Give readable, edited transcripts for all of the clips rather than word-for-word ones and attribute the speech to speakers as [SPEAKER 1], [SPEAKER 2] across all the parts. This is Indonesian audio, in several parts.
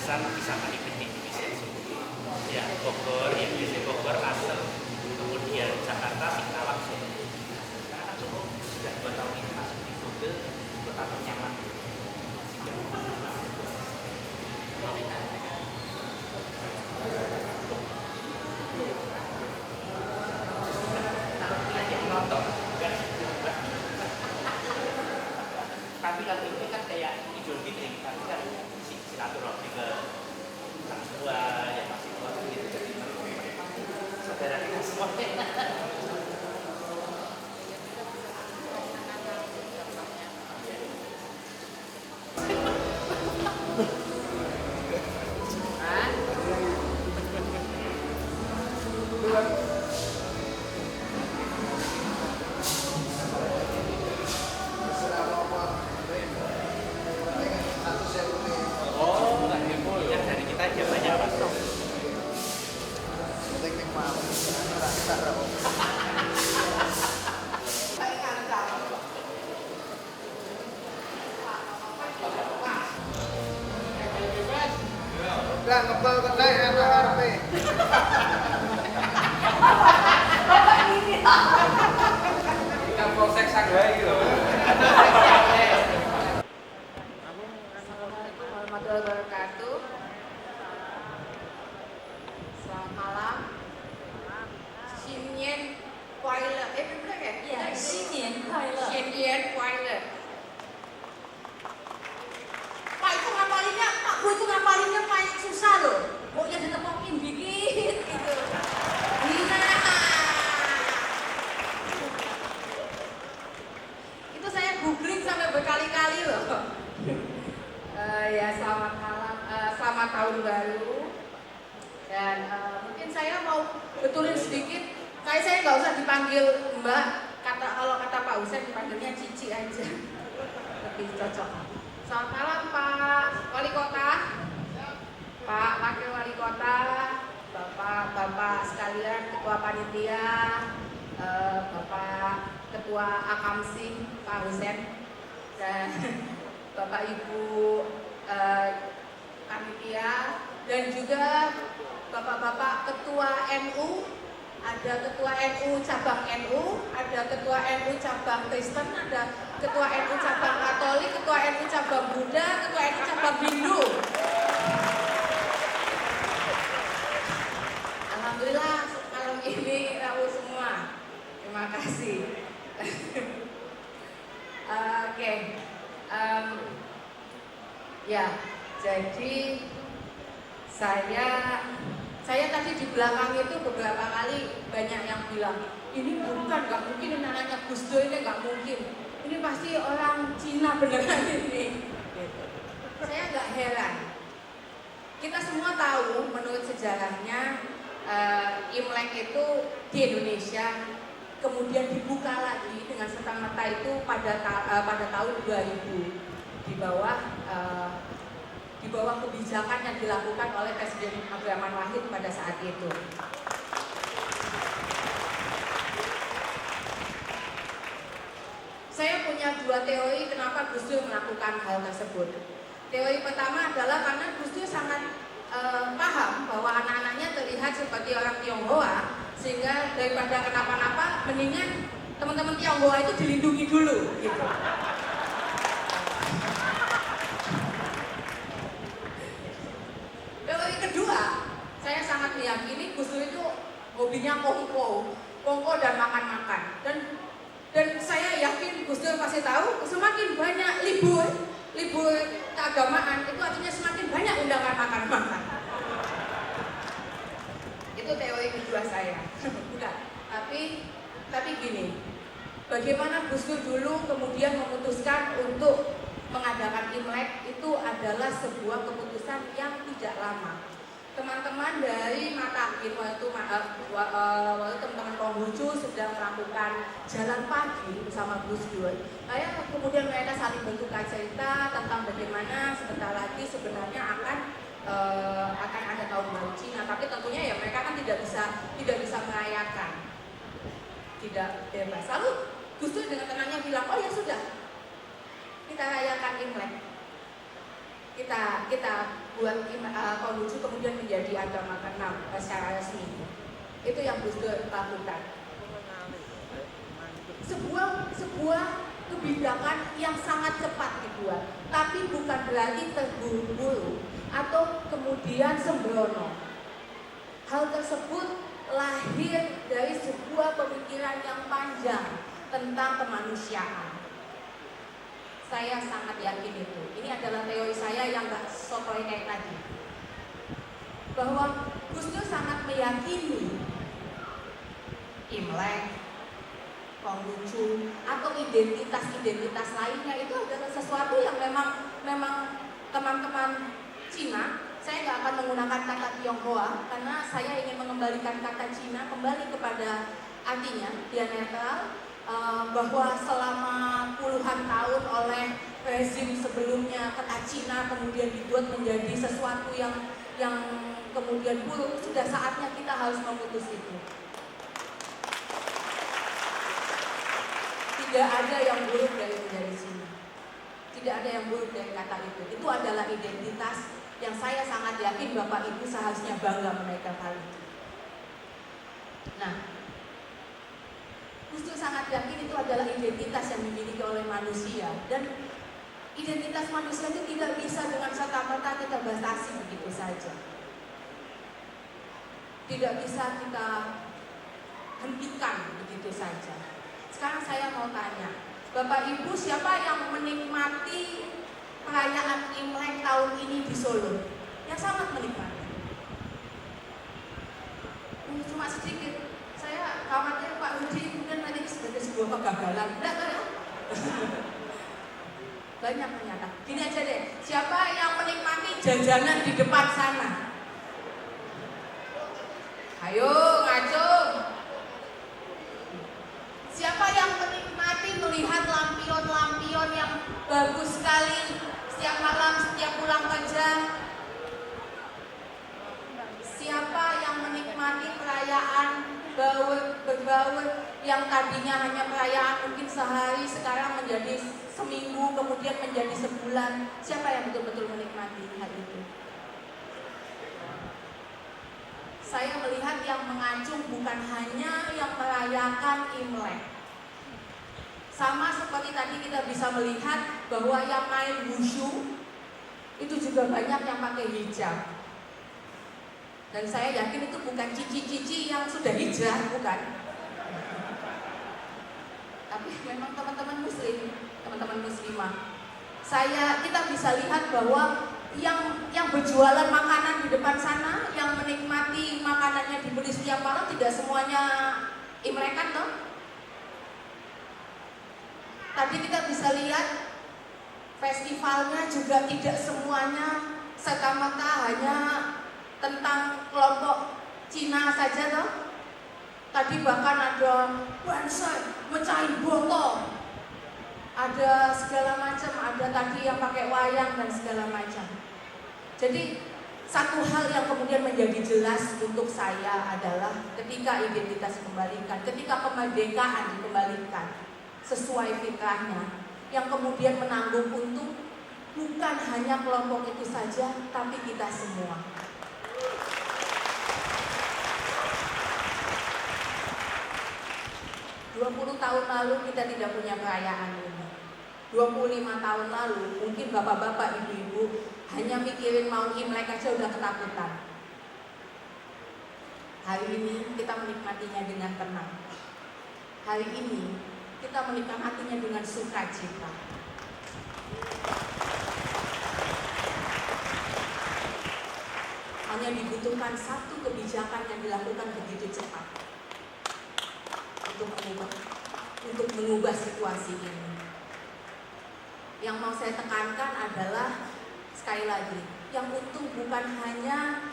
[SPEAKER 1] pesan bisa pakai gede bisa ya Bogor ya biasanya Bogor Asel kemudian Jakarta Singkawang Solo karena kan Solo sudah 2 tahun ini masuk di kode kota ternyaman tapi lagu ini kan kayak Idul Fitri tapi kan silaturahmi ke orang tua yang masih tua gitu jadi saudara kita semua
[SPEAKER 2] Lah ngebel kedai anak karepe.
[SPEAKER 3] Bapak ini.
[SPEAKER 2] Kita proses sanggah iki lho.
[SPEAKER 3] Assalamualaikum warahmatullahi wabarakatuh. Selamat malam. Xinyan Kuala. Benar kan?
[SPEAKER 4] Ya, Xinyan Kuala.
[SPEAKER 3] Xinyan Kuala. Pak itu ngapalinnya, Pak Bu itu ngapalinnya paling susah loh. Pokoknya ditepokin dikit gitu. Nah. Itu saya googling sampai berkali-kali loh. Ya selamat malam, selamat tahun baru. Dan mungkin saya mau betulin sedikit. Saya nggak usah dipanggil Mbak. Kalau kata Pak Husen dipanggilnya Cici aja. Lebih cocok. Selamat malam Pak Wali Kota, Pak Wakil Wali Kota, Bapak-bapak sekalian, Ketua Panitia, Bapak Ketua Akamsi Pak Husen, dan Bapak Ibu Panitia, dan juga Bapak-bapak Ketua NU. Ada Ketua NU cabang NU, ada Ketua NU cabang Kristen, ada Ketua NU cabang Katolik, Ketua NU cabang Buddha, Ketua NU cabang Hindu. Alhamdulillah malam ini tahu semua. Terima kasih. Oke. Ya, jadi saya tadi di belakang itu beberapa kali banyak yang bilang ini bukan, nggak mungkin ini namanya Gus Dur, ini nggak mungkin, ini pasti orang Cina beneran ini. Saya nggak heran. Kita semua tahu menurut sejarahnya Imlek itu di Indonesia kemudian dibuka lagi dengan serta-merta itu pada tahun 2000 di bawah kebijakan yang dilakukan oleh Presiden Abdurrahman Wahid pada saat itu. Saya punya 2 teori kenapa Gus Dur melakukan hal tersebut. Teori pertama adalah karena Gus Dur sangat paham bahwa anak-anaknya terlihat seperti orang Tionghoa, sehingga daripada kenapa-napa mendingan teman-teman Tionghoa itu dilindungi dulu gitu. Teori kedua, saya sangat meyakini Gus Dur itu hobinya kongko dan makan-makan. Dan saya yakin Gus Dur pasti tahu semakin banyak libur keagamaan itu artinya semakin banyak undangan makan-makan. Itu teori kedua saya. Bukan. Tapi gini, bagaimana Gus Dur dulu kemudian memutuskan untuk mengadakan Imlek itu adalah sebuah keputusan yang tidak lama. Teman-teman dari Matakin waktu teman-teman Konghucu sedang melakukan jalan pagi bersama Gus Dur. Kemudian mereka saling bertukar cerita tentang bagaimana sebentar lagi sebenarnya akan ada tahun baru Cina, tapi tentunya ya mereka kan tidak bisa merayakan, tidak bebas. Lalu Gus Dur dengan tenangnya bilang, oh ya sudah, kita rayakan Imlek. kita buat Konghucu kemudian menjadi agama keenam secara resmi. Itu yang Gus Dur lakukan. Sebuah kebijakan yang sangat cepat dibuat, tapi bukan berarti terburu-buru atau kemudian sembrono. Hal tersebut lahir dari sebuah pemikiran yang panjang tentang kemanusiaan. Saya sangat yakin itu. Ini adalah teori saya yang gak sotoy kayak tadi. Bahwa Gus Dur sangat meyakini Imlek, Konghucu atau identitas lainnya itu adalah sesuatu yang memang teman-teman Cina, saya nggak akan menggunakan kata Tionghoa karena saya ingin mengembalikan kata Cina kembali kepada artinya, dia netral, bahwa selama puluhan tahun oleh rezim sebelumnya kata Cina kemudian dibuat menjadi sesuatu yang kemudian buruk. Sudah saatnya kita harus memutus itu. Tidak ada yang buruk dari menjadi Cina. Tidak ada yang buruk dari kata itu. Itu adalah identitas yang saya sangat yakin Bapak Ibu seharusnya bangga menaikkan hal itu. Nah, Gus Dur sangat yakin itu adalah identitas yang dimiliki oleh manusia, dan identitas manusia itu tidak bisa dengan serta-merta kita batasi begitu saja. Tidak bisa kita hentikan begitu saja. Sekarang saya mau tanya, Bapak Ibu siapa yang menikmati perayaan Imlek tahun ini di Solo? Yang sangat menikmati. Cuma sedikit. Saya khawatir Pak Rudi kemudian nanti sebagai sebuah kegagalan. Enggak kan ya? Banyak ternyata. Gini aja deh, siapa yang menikmati jajanan di depan sana? Ayo ngacung. Siapa yang menikmati melihat lampion-lampion yang bagus sekali setiap malam, setiap pulang kerja? Siapa yang menikmati perayaan berbaur yang tadinya hanya perayaan mungkin sehari, sekarang menjadi seminggu, kemudian menjadi sebulan? Siapa yang betul-betul menikmati hal itu? Saya melihat yang mengacung bukan hanya yang merayakan Imlek. Sama seperti tadi kita bisa melihat bahwa yang main wushu itu juga banyak yang pakai hijab. Dan saya yakin itu bukan cici-cici yang sudah hijrah, bukan. Tapi memang teman-teman muslim, teman-teman muslimah. Kita bisa lihat bahwa yang berjualan makanan di depan sana, yang menikmati makanannya dibeli setiap malam, tidak semuanya Imlekan toh. Tadi kita bisa lihat festivalnya juga tidak semuanya serta-merta hanya tentang kelompok Cina saja toh. Tadi bahkan ada bonsai, mecahin botol, ada segala macam, ada tadi yang pakai wayang dan segala macam. Jadi satu hal yang kemudian menjadi jelas untuk saya adalah ketika identitas dikembalikan, ketika kemerdekaan dikembalikan sesuai fitrahnya, yang kemudian menanggung untung bukan hanya kelompok itu saja, tapi kita semua. 20 tahun lalu kita tidak punya perayaan ini. 25 tahun lalu mungkin bapak-bapak, ibu-ibu hanya mikirin mau Imlek aja udah ketakutan. Hari ini kita menikmatinya dengan tenang. Hari ini kita menikmatinya dengan sukacita. Hanya dibutuhkan satu kebijakan yang dilakukan begitu cepat untuk mengubah situasi ini. Yang mau saya tekankan adalah sekali lagi, yang untung bukan hanya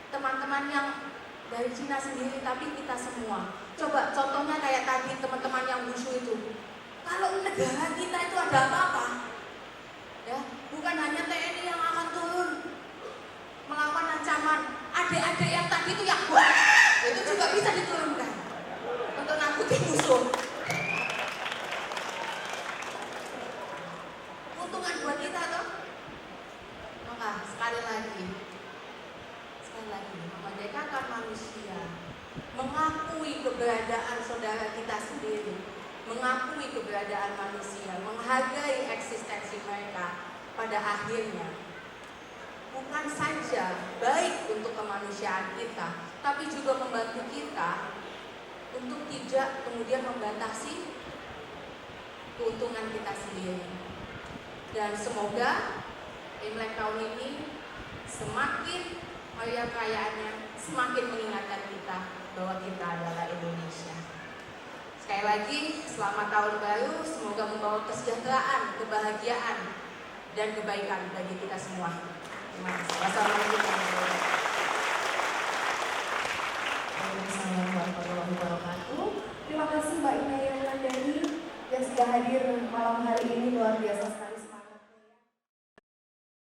[SPEAKER 3] teman-teman yang dari Cina sendiri, tapi kita semua. Coba contohnya kayak tadi teman-teman yang wushu itu. Kalau negara kita itu ada apa-apa, ya bukan hanya TNI yang akan turun melawan ancaman. Adik-adik yang tadi itu yang itu juga bisa diturunkan untuk nakutin musuh. Untungan buat kita toh. sekali lagi, memerdekakan manusia, mengakui keberadaan saudara kita sendiri, mengakui keberadaan manusia, menghargai eksistensi mereka, pada akhirnya bukan saja baik untuk kemanusiaan kita, tapi juga membantu kita untuk tidak kemudian membatasi keuntungan kita sendiri. Dan semoga Imlek tahun ini semakin meriah perayaannya, semakin mengingatkan kita bahwa kita adalah Indonesia. Sekali lagi, selamat tahun baru, semoga membawa kesejahteraan, kebahagiaan, dan kebaikan bagi kita semua. Terima kasih. Wassalamualaikum
[SPEAKER 4] warahmatullahi wabarakatuh. Terima kasih Mbak Inaya Wulandari yang sudah hadir malam hari ini, luar biasa sekali.